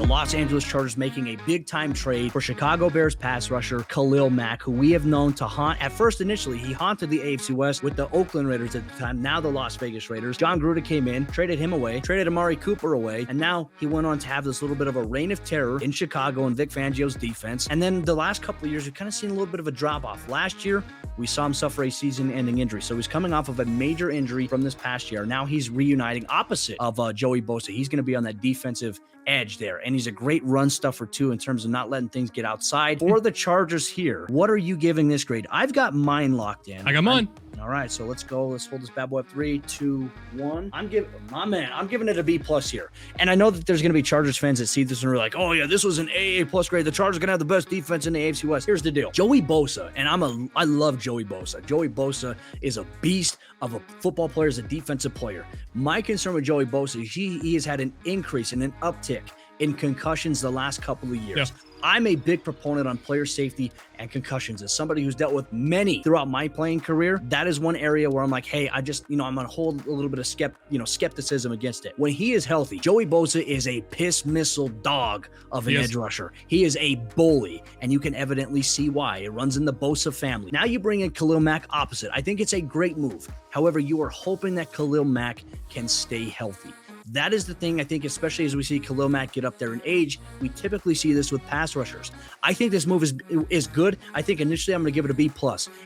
the Los Angeles Chargers making a big-time trade for Chicago Bears pass rusher Khalil Mack, who we have known to haunt. At first, initially, he haunted the AFC West with the Oakland Raiders at the time, now the Las Vegas Raiders. John Gruden came in, traded him away, traded Amari Cooper away, and now he went on to have this little bit of a reign of terror in Chicago and Vic Fangio's defense. And then the last couple of years, we've kind of seen a little bit of a drop-off. Last year, we saw him suffer a season-ending injury. So he's coming off of a major injury from this past year. Now he's reuniting opposite of Joey Bosa. He's going to be on that defensive edge there, and he's a great run stuffer too in terms of not letting things get outside. For the Chargers here, what are you giving this grade? I've got mine locked in. I got mine. All right, so let's go. Let's hold this bad boy up. 3, 2, 1. I'm giving it a B+ here. And I know that there's going to be Chargers fans that see this and are like, oh yeah, this was an AA+ grade. The Chargers are going to have the best defense in the AFC West. Here's the deal. Joey Bosa, and I love Joey Bosa. Joey Bosa is a beast of a football player, as a defensive player. My concern with Joey Bosa is he has had an increase and an uptick in concussions the last couple of years. Yeah. I'm a big proponent on player safety and concussions. As somebody who's dealt with many throughout my playing career, that is one area where I'm like, hey, I'm going to hold a little bit of skepticism against it. When he is healthy, Joey Bosa is a piss missile dog of an edge rusher. He is a bully, and you can evidently see why. It runs in the Bosa family. Now you bring in Khalil Mack opposite. I think it's a great move. However, you are hoping that Khalil Mack can stay healthy. That is the thing, I think, especially as we see Khalil Mack get up there in age. We typically see this with pass rushers. I think this move is good. I think initially I'm going to give it a B+.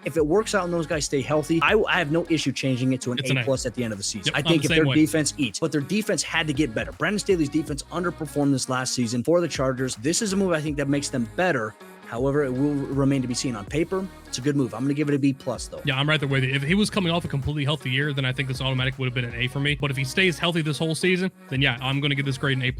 If it works out and those guys stay healthy, I have no issue changing it to an A+ at the end of the season. Yep, I think if their defense eats, but their defense had to get better. Brandon Staley's defense underperformed this last season for the Chargers. This is a move I think that makes them better. However, it will remain to be seen. On paper, it's a good move. I'm going to give it a B+ though. Yeah, I'm right there with you. If he was coming off a completely healthy year, then I think this automatic would have been an A for me. But if he stays healthy this whole season, then yeah, I'm going to give this grade an A+.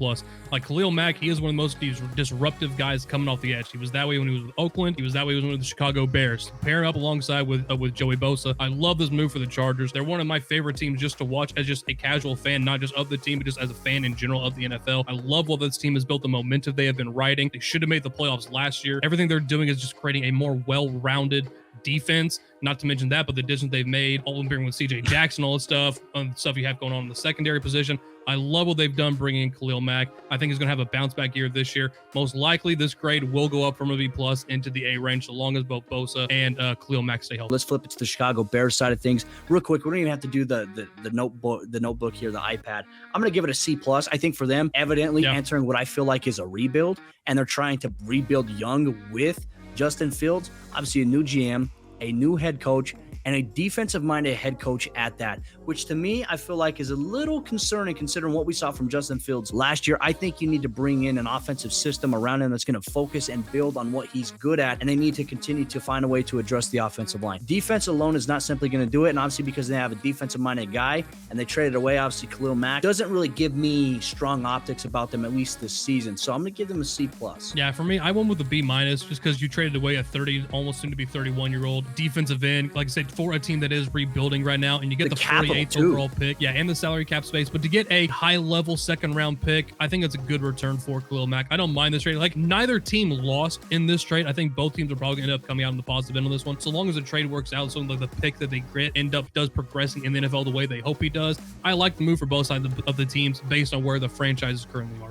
Like Khalil Mack, he is one of the most disruptive guys coming off the edge. He was that way when he was with Oakland. He was that way when he was with the Chicago Bears. Pairing up alongside with Joey Bosa. I love this move for the Chargers. They're one of my favorite teams just to watch as just a casual fan, not just of the team, but just as a fan in general of the NFL. I love what this team has built, the momentum they have been riding. They should have made the playoffs last year. Everything they're doing is just creating a more well-rounded defense, not to mention that, but the additions they've made, all in with CJ Jackson, all this stuff you have going on in the secondary position. I love what they've done bringing in Khalil Mack. I think he's going to have a bounce back year this year. Most likely this grade will go up from a B+ into the A range, so long as both Bosa and Khalil Mack stay healthy. Let's flip it to the Chicago Bears side of things real quick. We don't even have to do the notebook here, the iPad. I'm going to give it a C+. I think for them, evidently entering what I feel like is a rebuild, and they're trying to rebuild young with Justin Fields, obviously a new GM, a new head coach, and a defensive-minded head coach at that, which to me, I feel like is a little concerning considering what we saw from Justin Fields last year. I think you need to bring in an offensive system around him that's going to focus and build on what he's good at, and they need to continue to find a way to address the offensive line. Defense alone is not simply going to do it, and obviously because they have a defensive-minded guy and they traded away, obviously, Khalil Mack, doesn't really give me strong optics about them, at least this season, so I'm going to give them a C+. Yeah, for me, I went with a B- just because you traded away a 30, almost soon to be 31-year-old defensive end, like I said, for a team that is rebuilding right now, and you get the 48th overall pick, and the salary cap space, but to get a high-level second-round pick, I think it's a good return for Khalil Mack. I don't mind this trade. Like, neither team lost in this trade. I think both teams are probably going to end up coming out on the positive end on this one. So long as the trade works out, so like the pick that they get does progressing in the NFL the way they hope he does, I like the move for both sides of the teams based on where the franchises currently are.